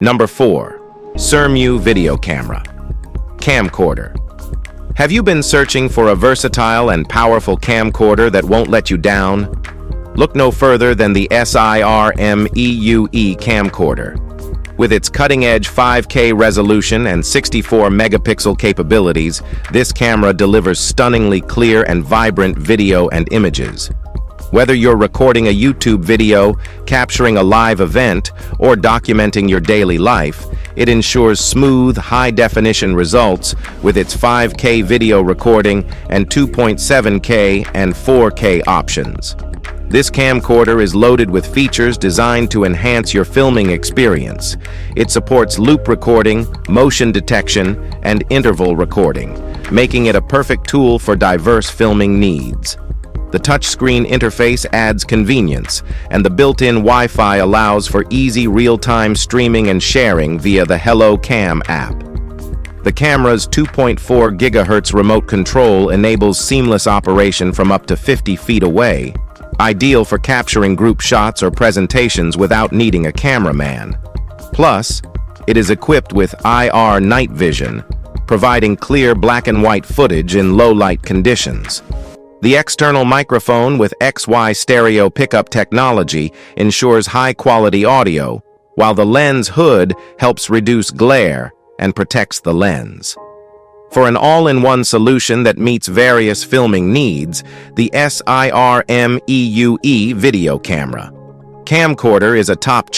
Number 4. SIRMEUE Video Camera Camcorder. Have you been searching for a versatile and powerful camcorder that won't let you down? Look no further than the SIRMEUE camcorder. With its cutting-edge 5K resolution and 64-megapixel capabilities, this camera delivers stunningly clear and vibrant video and images. Whether you're recording a YouTube video, capturing a live event, or documenting your daily life, it ensures smooth, high-definition results with its 5K video recording and 2.7K and 4K options. This camcorder is loaded with features designed to enhance your filming experience. It supports loop recording, motion detection, and interval recording, making it a perfect tool for diverse filming needs. The touchscreen interface adds convenience, and the built-in Wi-Fi allows for easy real-time streaming and sharing via the Hello Cam app. The camera's 2.4 GHz remote control enables seamless operation from up to 50 feet away, ideal for capturing group shots or presentations without needing a cameraman. Plus, it is equipped with IR night vision, providing clear black and white footage in low-light conditions. The external microphone with XY stereo pickup technology ensures high-quality audio, while the lens hood helps reduce glare and protects the lens. For an all-in-one solution that meets various filming needs, the SIRMEUE video camera camcorder is a top choice.